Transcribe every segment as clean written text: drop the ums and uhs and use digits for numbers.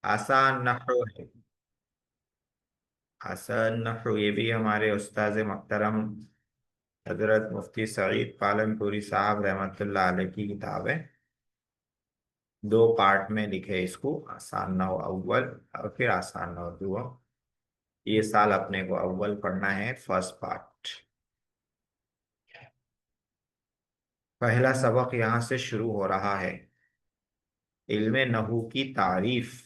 आसान नहु है। आसान नहु, ये भी हमारे उस्ताद मोहतरम हजरत मुफ्ती सईद पालनपुरी साहब रहमतुल्लाह अलैह की किताब है। दो पार्ट में लिखे इसको, आसान नहु अव्वल और फिर आसान नहु दुआ। ये साल अपने को अव्वल पढ़ना है, फर्स्ट पार्ट। पहला सबक यहाँ से शुरू हो रहा है। इल्मे नहू की तारीफ।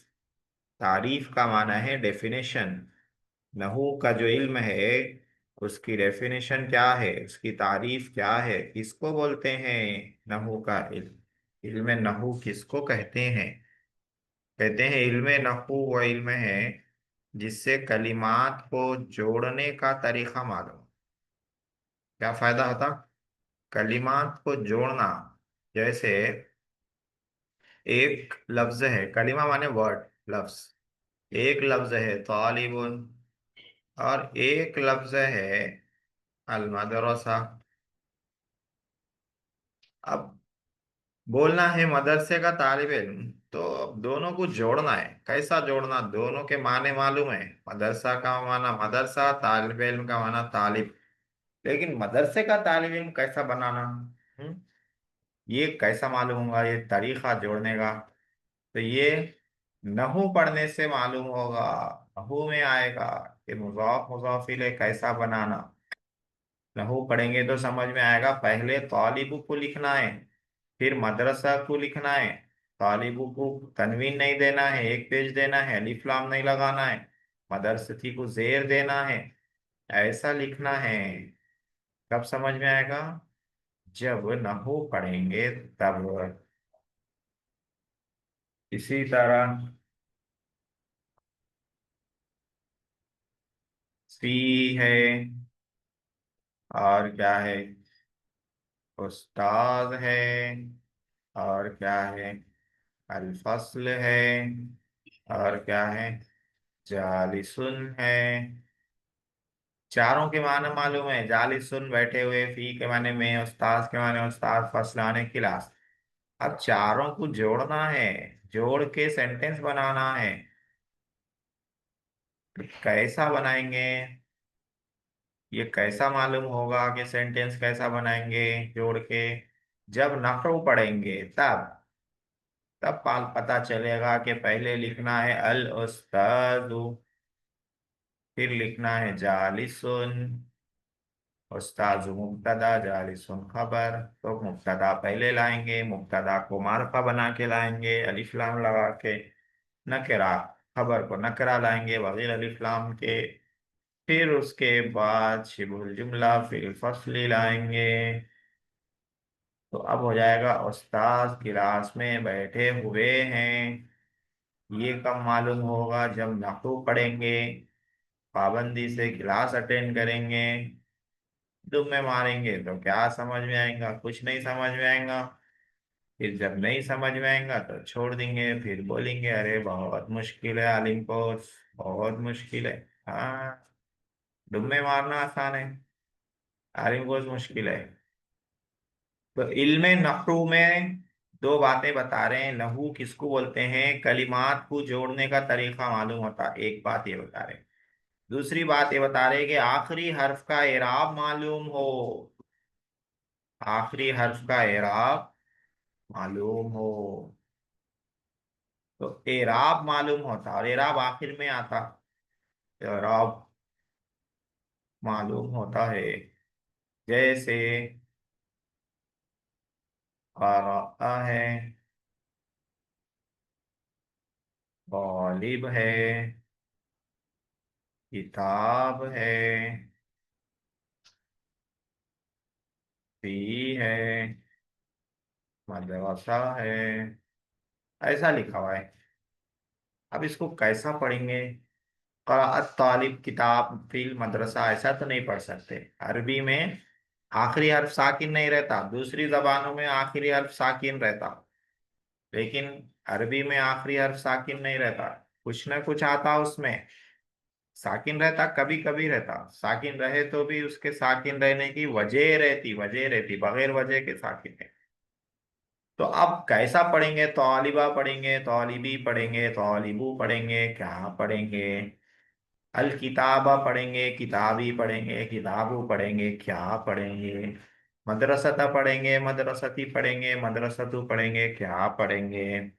तारीफ का माना है डेफिनेशन। नहू का जो इल्म है उसकी डेफिनेशन क्या है, उसकी तारीफ क्या है, किसको बोलते हैं नहू का इल्म। इल्म नहू किसको कहते हैं? कहते हैं इल्म नहू वो इल्म है जिससे कलिमात को जोड़ने का तरीका मालूम। क्या फायदा होता? कलिमात को जोड़ना। जैसे एक लफ्ज है, कलिमा माने वर्ड, लफ्ज। एक लफ्ज है तालिबुन, और एक लफ्ज है अल मदरसा। अब बोलना है मदरसे का तालिब इल्म, तो अब दोनों को जोड़ना है। कैसा जोड़ना? दोनों के माने मालूम है। मदरसा का माना मदरसा, तालिब इल्म का माना तालिब। लेकिन मदरसे का तालिब इल्म कैसा बनाना, ये कैसा मालूम होगा, ये तरीका जोड़ने का? तो ये नहू पढ़ने से मालूम होगा। नहू में आएगा कि मुजाफ मुजाफ इलैह कैसा बनाना। नहू पढ़ेंगे तो समझ में आएगा। पहले तालिबु को लिखना है, फिर मदरसा को लिखना है। तालिबु को तनवीन नहीं देना है, एक पेज देना है, अलिफ लाम नहीं लगाना है। मदरसती को जेर देना है। ऐसा लिखना है। कब समझ में आएगा? जब नहू पढ़ेंगे तब। इसी तरह सी है, और क्या है, उस्ताद है, और क्या है, अल फसल है, और क्या है, जालिसुन है। चारों के माने मालूम है। जालिसुन बैठे हुए, फी के माने में, उस्ताद के माने उस्ताद, फसल आने क्लास। अब चारों को जोड़ना है, जोड़ के सेंटेंस बनाना है। तो कैसा बनाएंगे? ये कैसा मालूम होगा कि सेंटेंस कैसा बनाएंगे जोड़ के? जब नहू पढ़ेंगे तब। तब पाल पता चलेगा कि पहले लिखना है अल उस्तादु, फिर लिखना है जालिसुन। उस्ताजु मुब्तदा, जालिसुन खबर। तो मुब्तदा पहले लाएंगे, मुब्तदा को मार्फा बना के लाएंगे अलिफ लाम लगा के। नकरा, खबर को नकरा लाएंगे बगैर अलिफ लाम के। फिर उसके बाद शिबुल जुमला फिर फसली लाएंगे। तो अब हो जाएगा उस्ताद क्लास में बैठे हुए हैं। ये कब मालूम होगा? जब नहू पढ़ेंगे, पाबंदी से क्लास अटेंड करेंगे। दुम्मे मारेंगे तो क्या समझ में आएगा? कुछ नहीं समझ में आएगा। फिर जब नहीं समझ में आएगा तो छोड़ देंगे, फिर बोलेंगे अरे बहुत मुश्किल है आलिम कोर्स, बहुत मुश्किल है। हाँ, दुम्मे मारना आसान है, आलिम कोर्स मुश्किल है। तो इल्मे नहू में दो बातें बता रहे हैं। नहू किसको बोलते हैं? कलिमात को जोड़ने का तरीका मालूम होता है, एक बात ये बता रहे हैं। दूसरी बात ये बता रहे हैं कि आखिरी हर्फ का एराब मालूम हो। आखिरी हर्फ का एराब मालूम हो। तो एराब मालूम होता और एराब आखिर में आता। एराब मालूम होता है। जैसे क़राअ है, गालिब है, किताब है, फी है, मदरसा है। ऐसा लिखा हुआ है। अब इसको कैसा पढ़ेंगे? क़राअत तालिब, किताब, फिल, मदरसा, ऐसा तो नहीं पढ़ सकते। अरबी में आखिरी हर्फ साकिन नहीं रहता, दूसरी जबानों में आखिरी हर्फ साकिन रहता। लेकिन अरबी में आखिरी हर्फ साकिन नहीं रहता। कुछ ना कुछ आता उसमें। साकिन रहता, कभी कभी रहता। साकिन रहे तो भी उसके साकिन रहने की वजह रहती, वजह रहती, बगैर वजह के साकिन है। तो अब कैसा पढ़ेंगे? तौलिबा पढ़ेंगे, तौलिबी पढ़ेंगे, तौलिबू पढ़ेंगे, क्या पढ़ेंगे? अल किताबा पढ़ेंगे, किताबी पढ़ेंगे, किताबू पढ़ेंगे, क्या पढ़ेंगे? मदरसता पढ़ेंगे, मदरसती पढ़ेंगे, मदरसतू पढ़ेंगे, क्या पढ़ेंगे?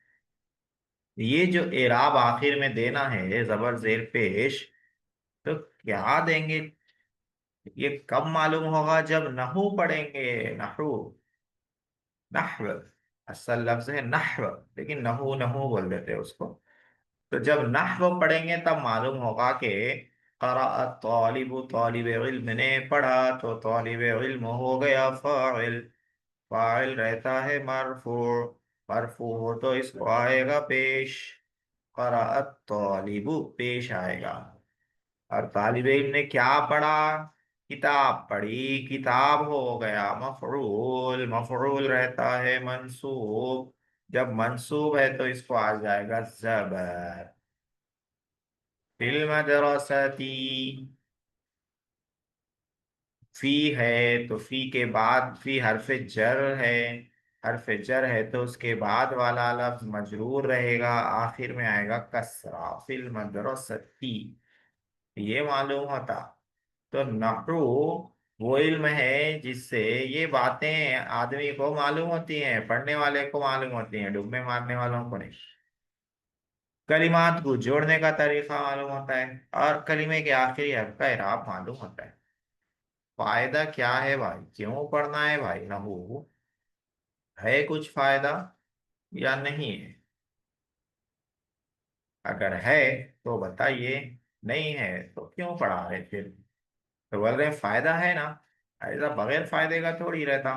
ये जो एराब आखिर में देना है, जबर जेर पेश, तो क्या देंगे? ये कब मालूम होगा? जब नहू पढ़ेंगे। नहू, नहव असल लफ्ज है नहव, लेकिन नहू नहू बोल देते हैं उसको। तो जब नहव पढ़ेंगे तब मालूम होगा कि क़राअत तालिबु, तालिब इल्म ने पढ़ा, तो तालिब इल्म हो गया फाइल। फाइल रहता है मरफू, मरफू हो तो इसको आएगा पेश। क़राअत तालिबु पेश आएगा। और तालिब इल्म ने क्या पढ़ा? किताब पढ़ी, किताब हो गया मफरूल, मफरूल रहता है मंसूब। जब मंसूब है तो इसको आ जाएगा जबर। फिल मदरसती, फी है तो फी के बाद, फी हरफ जर है, हरफ जर है तो उसके बाद वाला लफ्ज मजरूर रहेगा, आखिर में आएगा कसरा। फिल मदरसती, ये मालूम होता। तो नहू वो इल्म है जिससे ये बातें आदमी को मालूम होती हैं, पढ़ने वाले को मालूम होती हैं, डुब्बे मारने वालों को नहीं। कलिमात को जोड़ने का तरीका मालूम होता है, और कलिमे के आखिरी हर्फ का इराब मालूम होता है। फायदा क्या है भाई? क्यों पढ़ना है भाई नहू? है कुछ फायदा या नहीं है? अगर है तो बताइए, नहीं है तो क्यों पढ़ा रहे फिर? तो बोल रहे हैं फायदा है ना, ऐसा बगैर फायदे का थोड़ी रहता।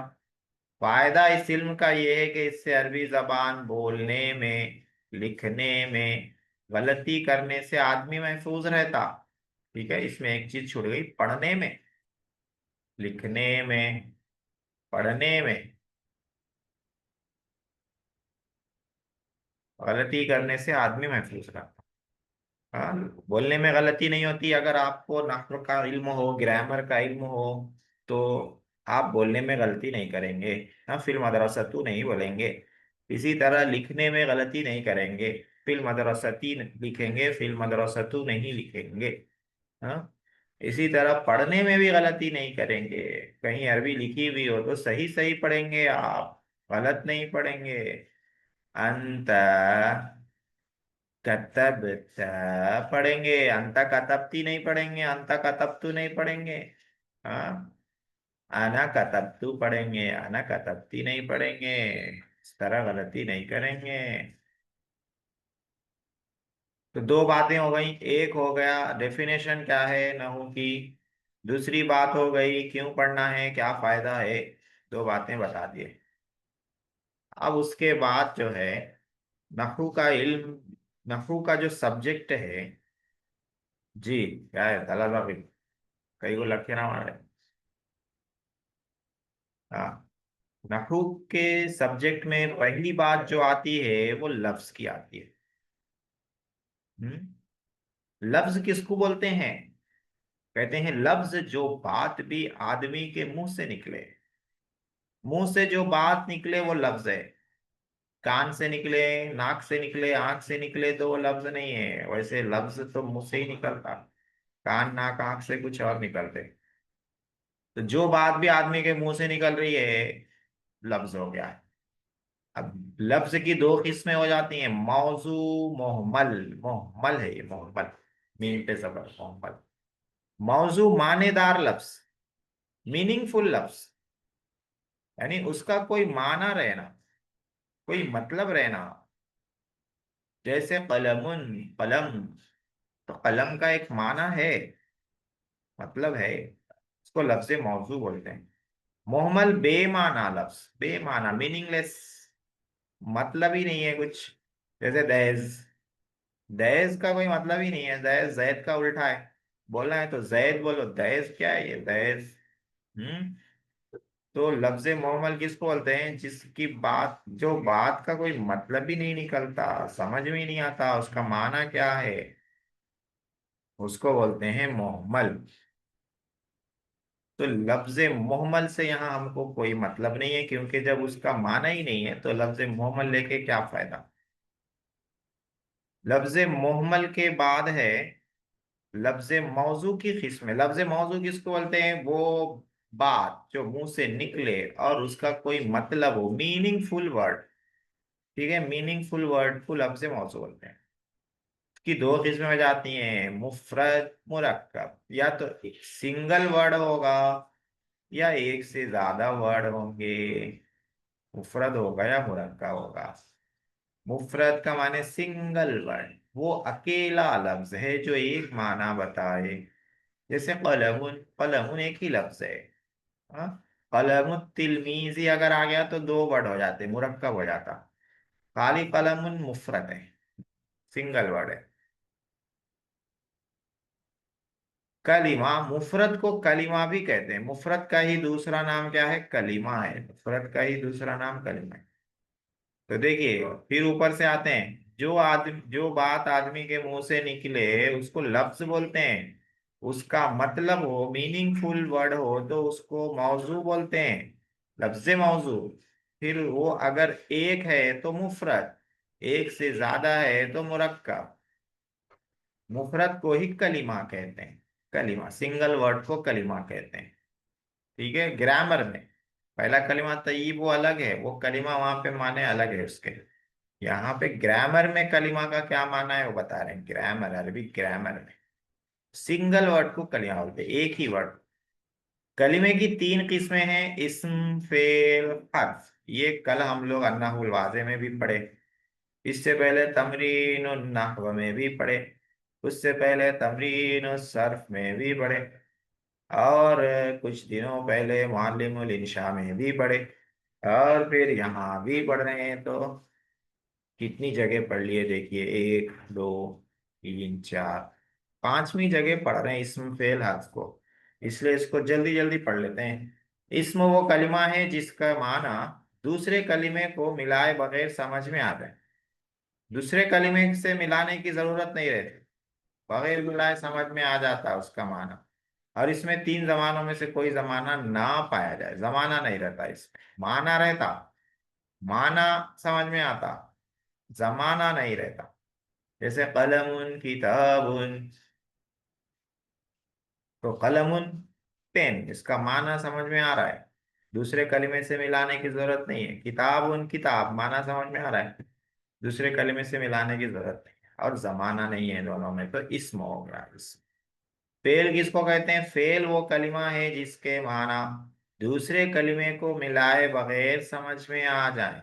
फायदा इस इल्म का ये है कि इससे अरबी जबान बोलने में, लिखने में गलती करने से आदमी महफूज रहता। ठीक है, इसमें एक चीज छूट गई, पढ़ने में, लिखने में, पढ़ने में गलती करने से आदमी महफूज रहता। हाँ, बोलने में गलती नहीं होती अगर आपको नहव का इल्म हो, ग्रामर का इल्म हो, तो आप बोलने में गलती नहीं करेंगे। हाँ, फिल मदरसतू नहीं बोलेंगे। इसी तरह लिखने में गलती नहीं करेंगे, फिल मदरसती लिखेंगे, फिल मदरसतू नहीं लिखेंगे। हाँ, इसी तरह पढ़ने में भी गलती नहीं करेंगे। कहीं अरबी लिखी हुई हो तो सही सही पढ़ेंगे आप, गलत नहीं पढ़ेंगे। अंत कतब पढ़ेंगे, अंत कतबती नहीं पढ़ेंगे, अंत कतबतु नहीं पढ़ेंगे। हाँ, आना कतबतु पढ़ेंगे, आना कतबती नहीं पढ़ेंगे। इस तरह गलती नहीं करेंगे। तो दो बातें हो गई, एक हो गया डेफिनेशन क्या है नहू की, दूसरी बात हो गई क्यों पढ़ना है, क्या फायदा है। दो बातें बता दिए। अब उसके बाद जो है नहू का इल्म, नहू का जो सब्जेक्ट है, जी क्या है तलाजा भी, कई को लग के ना मारे। हाँ, नहू के सब्जेक्ट में पहली बात जो आती है वो लफ्ज की आती है। लफ्ज किसको बोलते हैं? कहते हैं लफ्ज जो बात भी आदमी के मुंह से निकले, मुंह से जो बात निकले वो लफ्ज है। कान से निकले, नाक से निकले, आंख से निकले तो वो लफ्ज नहीं है। वैसे लफ्ज तो मुंह से ही निकलता, कान नाक आंख से कुछ और निकलते। तो जो बात भी आदमी के मुंह से निकल रही है, लफ्ज हो गया है। अब लफ्ज की दो किस्में हो जाती हैं, मौजू, मोहमल। मोहमल है ये, मोहमल, मीन पे जबर, मोहमल। मौजू मानेदार लफ्ज, मीनिंगफुल लफ्ज, यानी उसका कोई माना रहना, कोई मतलब रहना। जैसे कलमुन, कलम, तो कलम का एक माना है, मतलब है, उसको लफ्ज मौजू बोलते हैं। मोहमल बेमाना लफ्ज, बेमाना, मीनिंगलेस, मतलब ही नहीं है कुछ। जैसे दहेज, दहेज का कोई मतलब ही नहीं है, दहेज जैद का उल्टा है। बोलना है तो जैद बोलो, दहेज क्या है ये, दहेज। हम्म। तो लफ्ज मोहमल किसको बोलते हैं? जिसकी बात, जो बात का कोई मतलब ही नहीं निकलता, समझ में ही नहीं आता उसका माना क्या है, उसको बोलते हैं मोहमल। तो लफ्ज मुहम्मल से यहाँ हमको कोई मतलब नहीं है, क्योंकि जब उसका माना ही नहीं है तो लफ्ज मुहम्मल लेके क्या फायदा। लफ्ज मुहम्मल के बाद है लफ्ज मौजू की किस्म। लफ्ज मौजू किसको बोलते हैं, वो बात जो मुंह से निकले और उसका कोई मतलब हो, मीनिंगफुल वर्ड। ठीक है, मीनिंगफुल वर्ड को लफ्ज मौजू बोलते हैं। की दो किस्में में जाती हैं, मुफरद मुरक्कब। या तो सिंगल वर्ड होगा या एक से ज्यादा वर्ड होंगे, मुफरद होगा या मुरक्कब होगा। मुफरद का माने सिंगल वर्ड, वो अकेला लफ्ज है जो एक माना बताए। जैसे कलमुन, कलमुन एक ही लफ्ज है। हाँ, कलमुन तिलमीजी अगर आ गया तो दो वर्ड हो जाते, मुरक्कब हो जाता। खाली कलमुन मुफरद है, सिंगल वर्ड है। कलीमा, मुफरत को कलीमा भी कहते हैं। मुफरत का ही दूसरा नाम क्या है, कलीमा है। मुफरत का ही दूसरा नाम कलीमा है। तो देखिए, फिर ऊपर से आते हैं, जो बात आदमी के मुंह से निकले उसको लफ्ज बोलते हैं। उसका मतलब हो, मीनिंगफुल वर्ड हो, तो उसको मौजू बोलते हैं, लफ्ज मौजू। फिर वो अगर एक है तो मुफरत, एक से ज्यादा है तो मुरक्कब। मुफरत को ही कलीमा कहते हैं। कलीमा, सिंगल वर्ड को कलीमा कहते हैं। ठीक है, ग्रामर में पहला कलीमा तय्यब वो अलग है, वो कलीमा वहां पे माने अलग है उसके। यहाँ पे ग्रामर में कलीमा का क्या माना है वो बता रहे हैं। ग्रामर, अरबी ग्रामर में सिंगल वर्ड को कलीमा बोलते हैं, एक ही वर्ड। कलीमे की तीन किस्में हैं, इस्म, फेल, हर्फ। ये कल हम लोग अन्नाहुल वाज़े में भी पढ़े। इससे पहले तमरीन नहव में भी पढ़े। उससे पहले तमरीन सर्फ में भी पढ़े। और कुछ दिनों पहले मुअल्लिमुल इंशा में भी पढ़े। और फिर यहाँ भी पढ़ रहे हैं। तो कितनी जगह पढ़ लिए देखिए, एक, दो, तीन, चार, पांचवी जगह पढ़ रहे हैं इस्म फेल हर्फ को। इसलिए इसको जल्दी जल्दी पढ़ लेते हैं। इस्म वो कलिमा है जिसका माना दूसरे कलिमे को मिलाए बगैर समझ में आता है। दूसरे कलिमे से मिलाने की जरूरत नहीं रहती, बगैर मिलाए समझ में आ जाता है उसका माना। और इसमें तीन जमानों में से कोई जमाना ना पाया जाए, जमाना नहीं रहता इसमें। माना रहता, माना समझ में आता, जमाना नहीं रहता। जैसे कलमुन किताबुन, तो कलमुन पेन, इसका माना समझ में आ रहा है, दूसरे कलिमे से मिलाने की जरूरत नहीं है। किताबुन किताब, माना समझ में आ रहा है, दूसरे कलिमे से मिलाने की जरूरत नहीं है। और जमाना नहीं है दोनों में, तो इस्म हो गया इस्म। फेल किसको कहते हैं, फेल वो कलिमा है जिसके माना दूसरे कलिमे को मिलाए बगैर समझ में आ जाए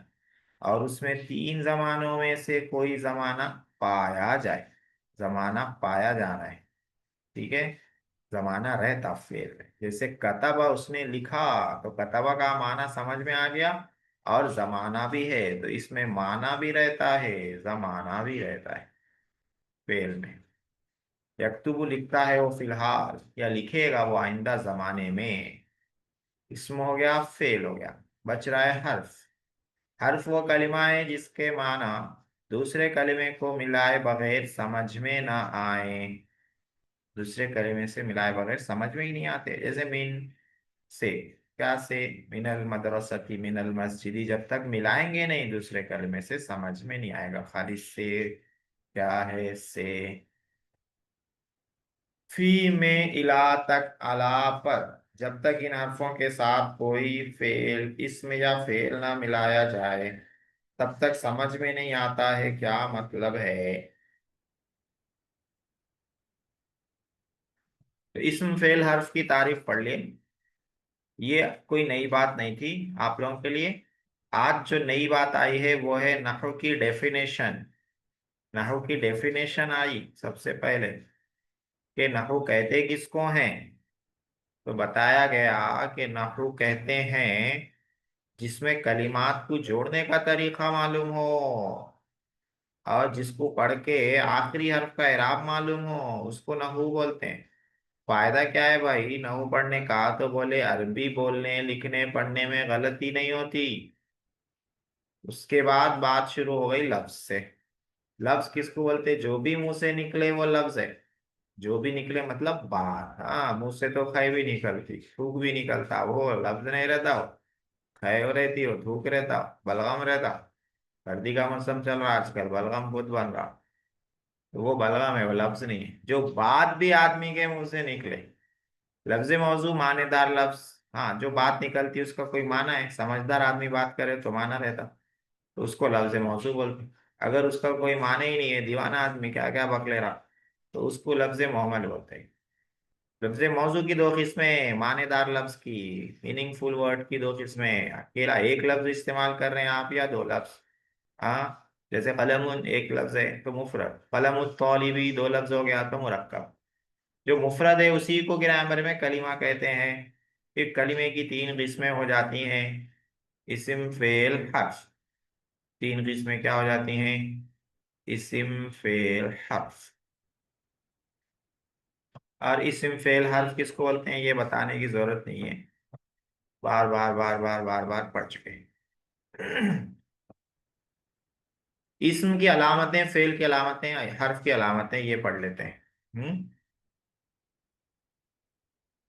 और उसमें तीन जमानों में से कोई जमाना पाया जाए। जमाना पाया जाना है। ठीक है, जमाना रहता फेल में। जैसे कतबा, उसने लिखा, तो कतबा का माना समझ में आ गया और जमाना भी है, तो इसमें माना भी रहता है, जमाना भी रहता है फेल में। यक्तुबु लिखता है वो फिलहाल, या लिखेगा वो आइंदा जमाने में। इसमें हो गया, फेल हो गया। बच रहा है हर्फ। हर्फ वो कलिमा है जिसके माना दूसरे कलिमे को मिलाए बगैर समझ में ना आए। दूसरे कलिमे से मिलाए बगैर समझ में ही नहीं आते। जैसे मिन से, क्या से, मिनल मदरसती मिनल मस्जिदी, जब तक मिलाएंगे नहीं दूसरे कलिमे से समझ में नहीं आएगा। खाली से क्या है, से। फी में इला तक, अला पर, जब तक इन हरफों के साथ कोई फेल, इसमें या फेल ना मिलाया जाए तब तक समझ में नहीं आता है क्या मतलब है। तो इसम फेल हर्फ की तारीफ पढ़ ले। ये कोई नई बात नहीं थी आप लोगों के लिए। आज जो नई बात आई है वो है नहव की डेफिनेशन। नहव की डेफिनेशन आई सबसे पहले कि नहव कहते किसको हैं। तो बताया गया कि नहव कहते हैं जिसमें कलिमात को जोड़ने का तरीका मालूम हो और जिसको पढ़ के आखिरी हर्फ का इराब मालूम हो, उसको नहू बोलते हैं। फायदा क्या है भाई नहू पढ़ने का, तो बोले अरबी बोलने लिखने पढ़ने में गलती नहीं होती। उसके बाद बात शुरू हो गई लफ्ज से। लफ्ज किसको बोलते, जो भी मुंह से निकले वो लफ्ज है। जो भी निकले मतलब बात, हाँ मुंह से तो खै भी निकलती, थूक भी निकलता, वो लफ्ज नहीं रहता हो। खै हो रहती हो, थूक रहता, बलगम रहता। सर्दी का मौसम चल रहा है आजकल, बलगम बहुत बन रहा। तो वो बलगम है, वो लफ्ज नहीं है। जो बात भी आदमी के मुंह से निकले, लफ्ज मौजू मानेदार लफ्ज। हाँ, जो बात निकलती है उसका कोई माना है, समझदार आदमी बात करे तो माना रहता, तो उसको लफ्ज मौजू बोलते। अगर उसका कोई माने ही नहीं है, दीवाना आदमी क्या क्या बकले रहा, तो उसको लफ्ज मोहम्मद बोलते हैं। लफ्ज मौजू की दो किस्में, मानेदार लफ्ज की, मीनिंगफुल वर्ड की दो किस्में। अकेला एक लफ्ज इस्तेमाल कर रहे हैं आप, या दो लफ्ज। हाँ, जैसे कलमुन एक लफ्ज है तो मुफरद, कलमुत तौलिबी दो लफ्ज हो गया तो मुरक्कब। जो मुफरद है उसी को ग्रामर में कलिमा कहते हैं। फिर कलिमे की तीन किस्में हो जाती हैं, इस्म फेल हर्फ। तीन किस्में क्या हो जाती हैं? इस्म फेल हर्फ। और इस्म फेल हर्फ किसको बोलते हैं ये बताने की जरूरत नहीं है, बार बार बार बार बार बार पढ़ चुके हैं। इस्म की अलामतें, फेल की अलामतें, हर्फ की अलामतें, ये पढ़ लेते हैं।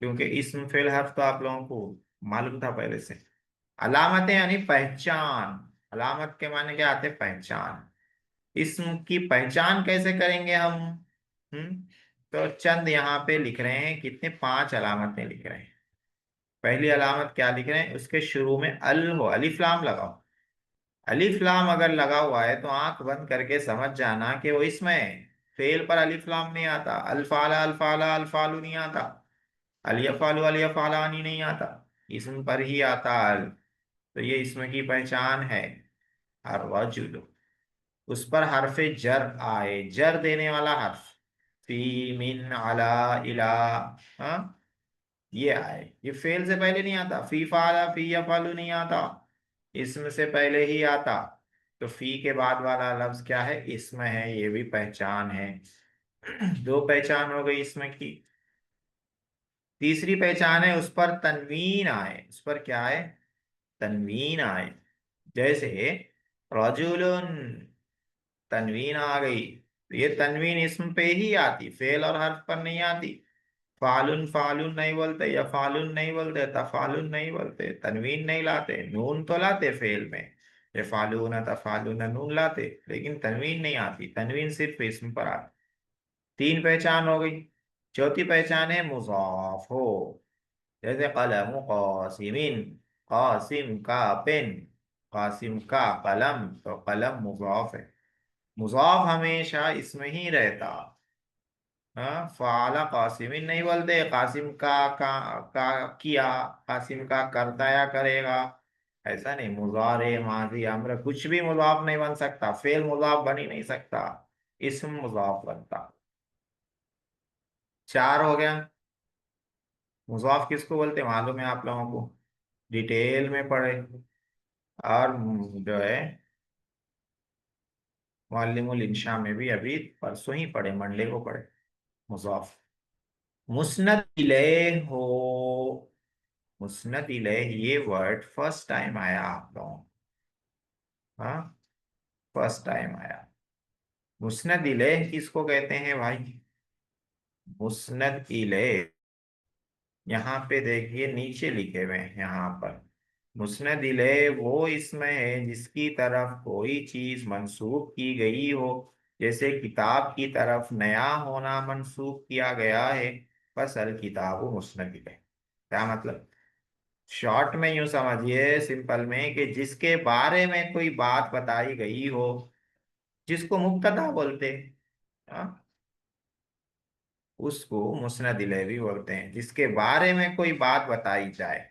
क्योंकि इस्म फेल हर्फ तो आप लोगों को मालूम था पहले से। अलामतें यानी पहचान। अलामत के माने क्या आते? पहचान। इस्म की पहचान कैसे करेंगे हम? हम्म तो चंद यहाँ पे लिख रहे हैं, कितने, पांच अलामतें लिख रहे हैं। पहली अलामत क्या लिख रहे हैं? उसके शुरू में अल हो, अलिफ लाम लगाओ। अलिफ लाम अगर लगा हुआ है तो आंख बंद करके समझ जाना कि वो इसमें है। फेल पर अलिफ लाम नहीं आता, अल्फाला अल्फाला अल्फालू नहीं आता, अलियफालू अलियफालानी नहीं आता, इसम पर ही आता अल। तो ये इसमें की पहचान है। और रजुल, उस पर हरफे जर आए, जर देने वाला हर्फ। फी मिन अला इला, हाँ, ये आए। ये फेल से पहले नहीं आता, फी फाला फी यफालू नहीं आता, इसमें से पहले ही आता। तो फी के बाद वाला लफ्ज क्या है? इसमें है, ये भी पहचान है। दो पहचान हो गई इसमें की। तीसरी पहचान है उस पर तनवीन आए, उस पर क्या है? तनवीन आए। जैसे रजुलुन, तनवीन आ गई, तो ये तनवीन इसम पे ही आती, फेल और हर्फ पर नहीं आती। फालुन फालुन नहीं बोलते, या फालुन नहीं बोलते, तफालुन नहीं बोलते, तनवीन नहीं लाते। नून तो लाते फेल में, ये फालून तफालून नून लाते, लेकिन तनवीन नहीं आती, तनवीन सिर्फ इसम पर आती। तीन पहचान हो गई। चौथी पहचान है मुजाफ हो। जैसे कलम कासिमिन, कासिम का पेन, कासिम का कलम, तो कलम मुजाफ है। मुजाफ हमेशा इसमें ही रहता। हाँ, फाला कासिमिन नहीं बोलते, कासिम का किया, कासिम का करता या करेगा, ऐसा नहीं। मुजारे माजी अम्र कुछ भी मुजाफ नहीं बन सकता, फेल मुजाफ बन ही नहीं सकता, इसम मुजाफ बनता। चार हो गया। मुजाफ किसको बोलते हैं मालूम है आप लोगों को? डिटेल में पढ़े। और जो है मुअल्लिमुल इंशा में भी अभी परसों ही पढ़े, मंडे को पढ़े। मुजाफ मुस्नद इलैह हो। मुस्नद इलैह ये वर्ड फर्स्ट टाइम आया आप लोगों को। हाँ, फर्स्ट टाइम आया। मुस्नद इलैह किसको कहते हैं भाई? मुस्नद इलैह, यहाँ पे देखिए नीचे लिखे हुए हैं यहाँ पर। मुस्नद इलैह वो इसमें है जिसकी तरफ कोई चीज मंसूब की गई हो। जैसे किताब की तरफ नया होना मंसूब किया गया है, फसल किताब मुस्नद इलैह। क्या मतलब? शॉर्ट में यूं समझिए, सिंपल में, कि जिसके बारे में कोई बात बताई गई हो, जिसको मुब्तदा बोलते हैं, हाँ, उसको मुस्नद इलैही बोलते हैं, जिसके बारे में कोई बात बताई जाए।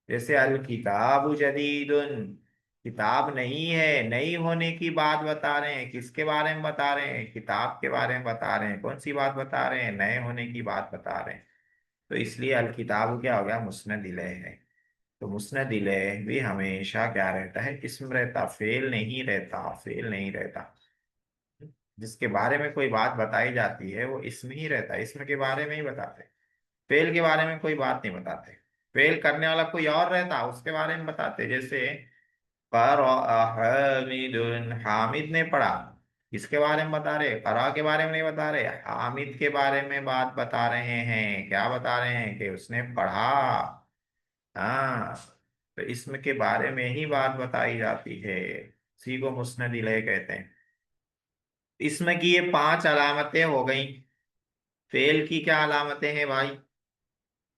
जैसे अल किताबु जदीदुन, किताब नहीं है, नई होने की बात बता रहे हैं। किसके बारे में बता रहे हैं? किताब के बारे में बता रहे हैं। कौन सी बात बता रहे हैं? नए होने की बात बता रहे हैं। तो इसलिए अल किताब क्या हो गया? मुस्नद इलैह है। तो मुस्नद इलैह भी हमेशा क्या रहता है? इसम रहता, फेल नहीं रहता, फेल नहीं रहता। जिसके बारे में कोई बात बताई जाती है वो इसमें ही रहता है, इसमें के बारे में ही बताते हैं। फेल के बारे में कोई बात नहीं बताते। फेल करने वाला कोई और रहता, उसके बारे में बताते। जैसे पर हामिदुन, हामिद ने पढ़ा, किसके बारे में बता रहे, करा के बारे में नहीं बता रहे, हामिद के बारे में बात बता रहे हैं। क्या बता रहे हैं कि उसने पढ़ा। हाँ, तो इसम के बारे में ही बात बताई जाती है। इसी को मुस्नद इलैह कहते हैं। इसमें की ये 5 अलामतें हो गई। फेल की क्या अलामतें हैं भाई?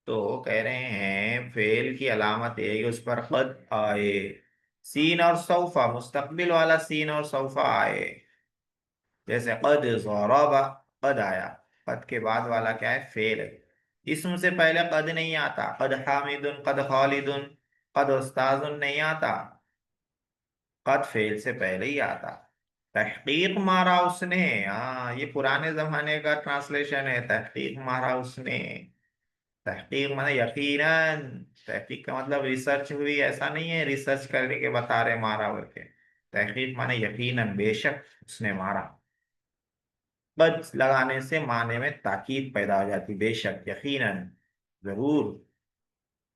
तो कह रहे हैं फेल की अलामत है कि उस पर कद आए। सीन और सौफा, मुस्तकबिल वाला सीन और सौफा आए। जैसे कद ज़रबा, कद आया। कद के बाद वाला क्या है, फेल है। इसम से पहले कद नहीं आता। कद हामिदुन, कद खालिदुन, कद उस्ताजुन नहीं आता। कद फेल से पहले ही आता। तहकीक मारा उसने, हाँ ये पुराने जमाने का ट्रांसलेशन है, तहकीक मारा उसने। तहकीक माने यकीनन। तहकीक का मतलब रिसर्च हुई, ऐसा नहीं है रिसर्च करने के बता रहे मारा करके। तहकीक माने यकीनन, बेशक उसने मारा। बद लगाने से माने में ताकीद पैदा हो जाती, बेशक, यकीनन, जरूर।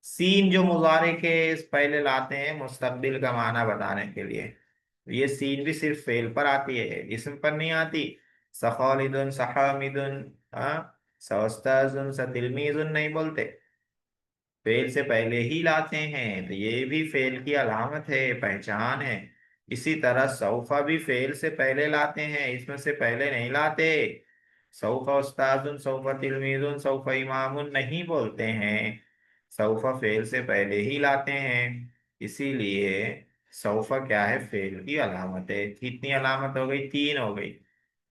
सीन जो मुजारे के पहले लाते हैं मुस्तकबिल का माना बताने के लिए। ये सीन भी सिर्फ फेल पर आती है, इसम पर नहीं आती। सखालिदुन, सहामिदुन, हाँ, सउस्ताजुन, सतिलमीजुन नहीं बोलते। फेल से पहले ही लाते हैं, तो ये भी फेल की अलामत है, पहचान है। इसी तरह सौफा भी फेल से पहले लाते हैं, इसमें से पहले नहीं लाते। सौफा उस्ताजुन, सौफा तिलमीजुन, सौफा इमामुन नहीं बोलते हैं। सौफा फेल से पहले ही लाते हैं। इसीलिए सौफा क्या है, फेल की अलामत है। कितनी अलामत हो गई, 3 हो गई।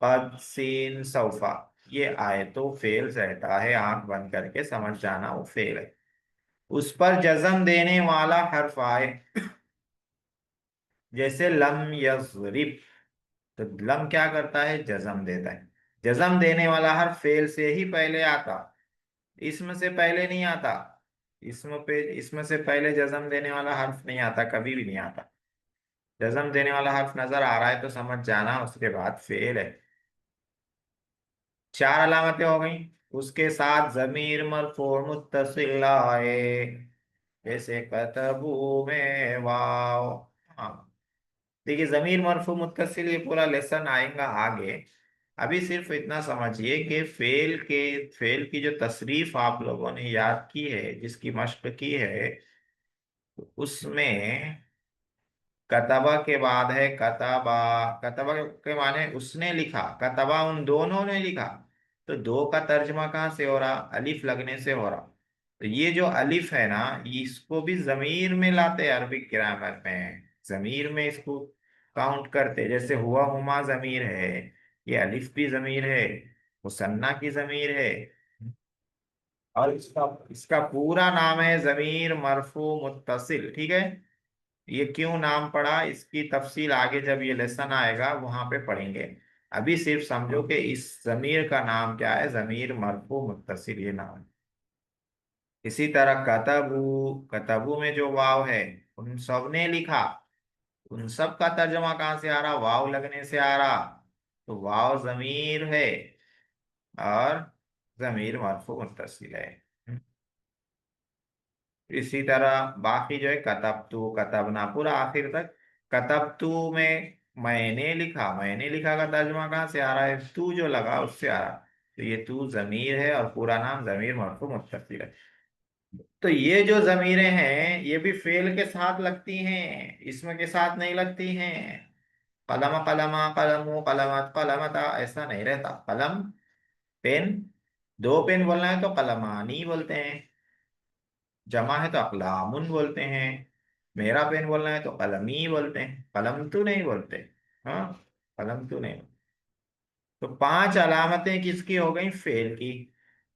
कद सीन सौफा, ये आए तो फेल रहता है, आंख बंद करके समझ जाना वो फेल है। उस पर जज्म देने वाला हर्फ आए। जैसे लम यज़रिब, तो लम क्या करता है, जज्म देता है। जज्म देने वाला हर्फ फेल से ही पहले आता, इसमें से पहले नहीं आता। इसमें से पहले जज्म देने वाला हर्फ नहीं आता, कभी भी नहीं आता। जज्म देने वाला हर्फ नजर आ रहा है तो समझ जाना उसके बाद फेल है। 4 अलामतें हो गई। उसके साथ जमीर मरफू मुत्तसिल आए। जैसे कतबू में वाव। हाँ, देखिए जमीर मरफू मुत्तसिल ये पूरा लेसन आएगा आगे। अभी सिर्फ इतना समझिए कि फेल की जो तसरीफ आप लोगों ने याद की है, जिसकी मश्क की है, उसमें कतबा के बाद है कतबा। कतबा के माने उसने लिखा, कतबा उन दोनों ने लिखा। तो दो का तर्जमा कहाँ से हो रहा, अलिफ लगने से हो रहा। तो ये जो अलिफ है ना, इसको भी जमीर में लाते हैं अरबिक ग्रामर में। जमीर में इसको काउंट करते, जैसे हुआ हुमा जमीर है, ये अलिफ भी जमीर है, मुसन्ना की जमीर है। और इसका इसका पूरा नाम है जमीर मरफू मुत्तसिल, ठीक है। ये क्यों नाम पड़ा, इसकी तफसील आगे जब ये लेसन आएगा वहां पे पढ़ेंगे। अभी सिर्फ समझो कि इस जमीर का नाम क्या है, जमीर मरफू मुत्तसिल ये नाम है। इसी तरह कतबू, कतबू में जो वाव है, उन सब ने लिखा। उन सब का तर्जमा कहाँ से आ रहा, वाव लगने से आ रहा। तो वाव जमीर है, और जमीर मरफू मुत्तसिल है। इसी तरह बाकी जो है कतबतु, कतबना, पूरा आखिर तक। कतबतु में मैंने लिखा का तर्जुमा कहाँ से आ रहा है, तू जो लगा उससे आ रहा। तो ये तू जमीर है और पूरा नाम जमीर मरफू मुत्तसिल है। तो ये जो जमीरें हैं ये भी फेल के साथ लगती हैं, इसमें के साथ नहीं लगती हैं। कलम, कलमा, कलमु, कलमत, कलमता ऐसा नहीं रहता। कलम, पेन, 2 पेन बोलना है तो कलमानी बोलते हैं। जमा है तो अकलामुन बोलते हैं। मेरा पेन बोलना है तो कलमी बोलते हैं, कलम तो नहीं बोलते। हाँ, कलम तो नहीं। तो 5 अलामतें किसकी हो गई, फेल की।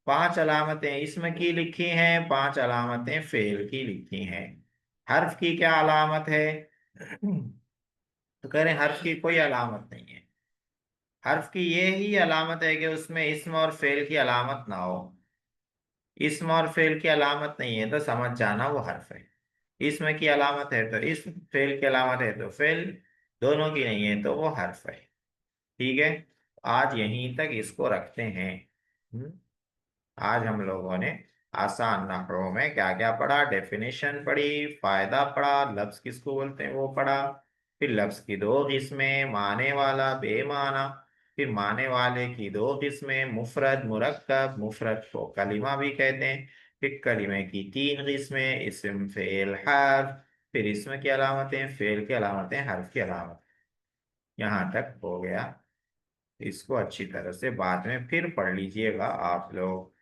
5 अलामतें इसमें की लिखी हैं, 5 अलामतें फेल की लिखी हैं। हर्फ की क्या अलामत है? तो कह रहे हैं हर्फ की कोई अलामत नहीं है। हर्फ की ये ही अलामत है कि उसमें इस्म और फेल की अलामत ना हो। इस्म और फेल की अलामत नहीं है तो समझ जाना वो हर्फ है। इसमें की अलामत है तो इस्म, फेल की अलामत है तो फेल, दोनों की नहीं है तो वो हर्फ है। ठीक है, आज यहीं तक इसको रखते हैं। हम्म, आज हम लोगों ने आसान नहरों में क्या क्या पढ़ा, डेफिनेशन पढ़ी, फायदा पढ़ा, लफ्ज किसको बोलते हैं वो पढ़ा। फिर लफ्ज की दो किस्में, माने वाला, बेमाना। फिर माने वाले की दो किस्में, मुफरद, मुरक्कब। मुफरद को कलिमा भी कहते हैं। फिर कलिमे की तीन किस्में, इस्म, फेल, हर्फ। फिर इसमें की अलामतें, फेल की अलामतें, हर्फ की अलामत। यहाँ तक हो गया। इसको अच्छी तरह से बाद में फिर पढ़ लीजिएगा आप लोग।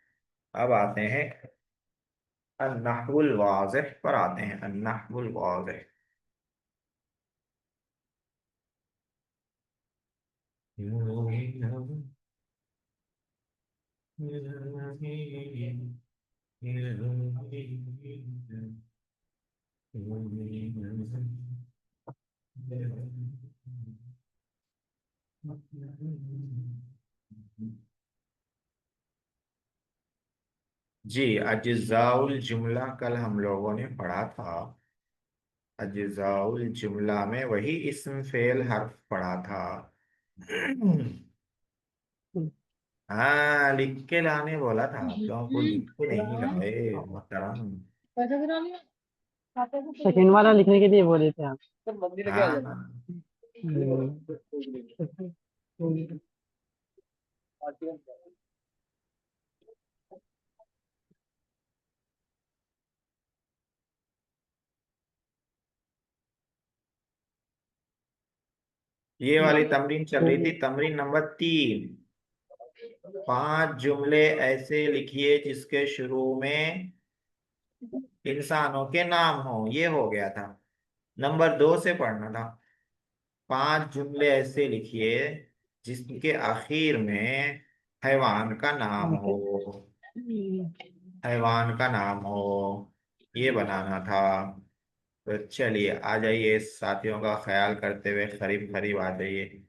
अब आते हैं अन्नहवुल वाज़िह पर आते हैं। अन्नहवुल वाज़िह। जी, अज्जाउल जुमला कल हम लोगों ने पढ़ा था। अज्जाउल जुमला में वही इस्म फेल हर्फ पढ़ा था। हाँ, लिख के लाने बोला था आप लोगों को, लिख के नहीं लाए मोहतरम। सेकंड वाला लिखने के लिए बोले थे आप। हाँ, हम्म। ये वाली तमरीन चल रही थी, तमरीन नंबर 3। 5 जुमले ऐसे लिखिए जिसके शुरू में इंसानों के नाम हो, ये हो गया था। नंबर 2 से पढ़ना था। 5 जुमले ऐसे लिखिए जिसके आखिर में हैवान का नाम हो। हैवान का नाम हो, ये बनाना था। तो चलिए आ जाइए, साथियों का ख्याल करते हुए करीब करीब आ जाइए,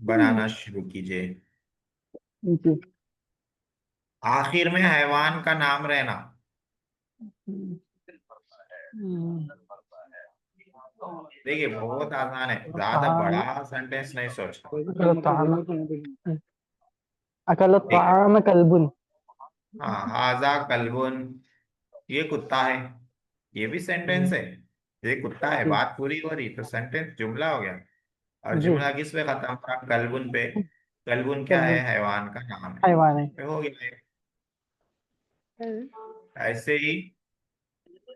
बनाना शुरू कीजिए। जी। आखिर में हैवान का नाम रहना। देखिए बहुत आसान है, ज्यादा बड़ा सेंटेंस नहीं सोचना। अकल ठीक है। ताम कल्बुन। हाँ, हाजा कल्बुन, ये कुत्ता है। ये भी सेंटेंस है। ये कुत्ता है, जी। बात पूरी हो रही तो सेंटेंस जुमला हो गया। और जी। जुमला किस पे खत्म हुआ? कल्बुन पे। कल्बुन क्या है? कल्बुन हैवान का नाम है। हैवान है। तो हो गया ये। ऐसे ही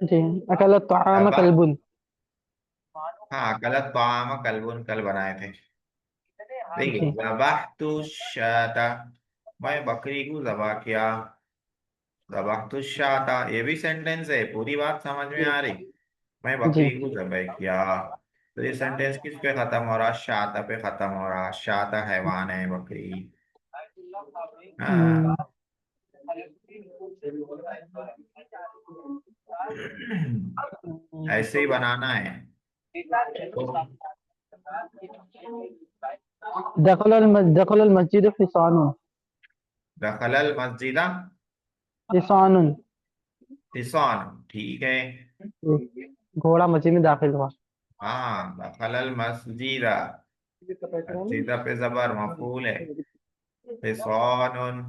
जी। अकल ताम दबा। कल्बुन। हाँ, गलत पाम कल्बुन कल बनाए थे। देखिए, जी। ज़बहतु शाता, मैं बकरी को ज़बह किया। ज़बहतु शाता, ये भी सेंटेंस है, पूरी बात समझ में आ रही। मैं जी। बकरी को ज़बह किया। तो ये सेंटेंस किस पे खत्म हो रहा? शाता पे खत्म हो रहा। शाता हैवान है, बकरी। हाँ। हम्म। ऐसे ही बनाना है। तो दखल मस्जिद हिसानुन। दखलल मस्जिदा हिसानुन। हिसान, ठीक है। घोड़ा मस्जिद में दाखिल हुआ। हाँ, दखलल मस्जिदा। मस्जिदा पे जबर मफूल है। हिसानुन,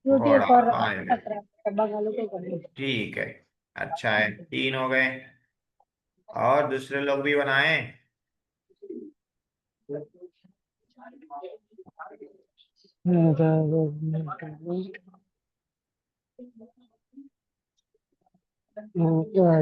घोड़ा फाइल है। ठीक है, अच्छा है, 3 हो गए। और दूसरे लोग भी बनाए।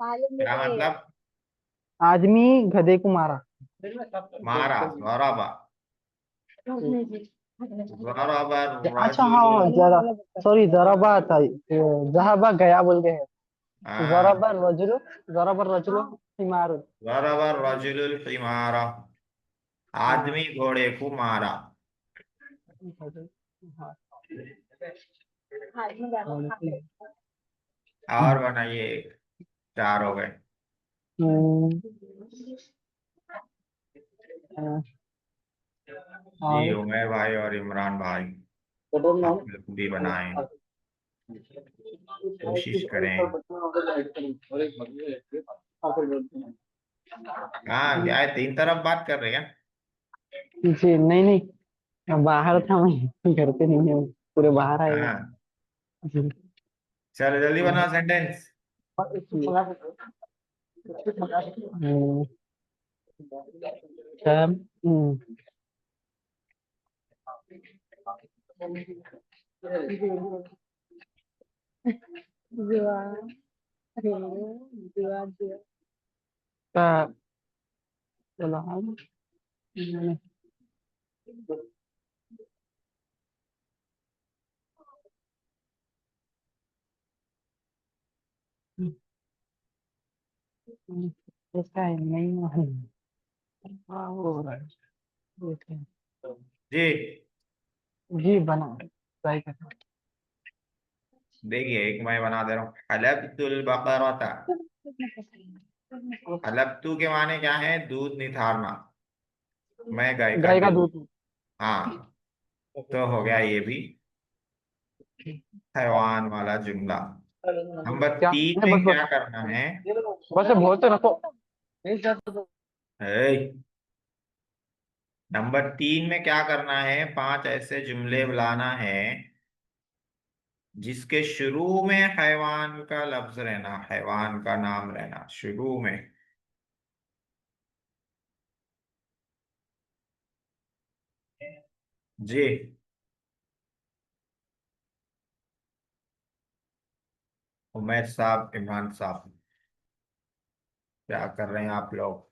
क्या मतलब? आदमी गधे को मारा। मारा, ज़रबा। ज़रबा अच्छा हाँ रजुलुल। जरा सॉरी जराबा था। जहाबा गया बोल के है। हाँ, जराबा रजुल. जराबा रजुल हिमारुन. ज़रबा रजुलुल हिमारा, आदमी घोड़े को मारा। और बनाइए, 4 हो गए। जी, और उमर भाई और इमरान भाई, आप लोग भी बनाएं, कोशिश करें। हाँ, क्या है, 3 तरफ बात कर रहे हैं? जी नहीं नहीं, बाहर था मैं, घर पे नहीं है, पूरे बाहर आए हुए। हाँ, जी। चलो जल्दी बना सेंटेंस। हम्म, तब, का- चलो हम, इसका है नहीं है। हाँ, हो रहा है, देखें। जी जी बना, ट्राई करना। देखिए, एक मैं बना दे रहा हूँ। हलब्तुल बकरता। हलब्तु के माने क्या है? दूध निथारना। मैं गाय का गाय का दूध। दूध। हाँ, तो हो गया ये भी हैवान वाला जुमला। नंबर क्या तीन नहीं, में बस क्या बस करना है? बस बहुत तो रखो। है, नंबर तीन में क्या करना है? पांच ऐसे जुमले बुलाना है जिसके शुरू में हैवान का लफ्ज रहना, हैवान का नाम रहना शुरू में। जी, उमैर साहब, इमरान साहब, क्या कर रहे हैं आप लोग?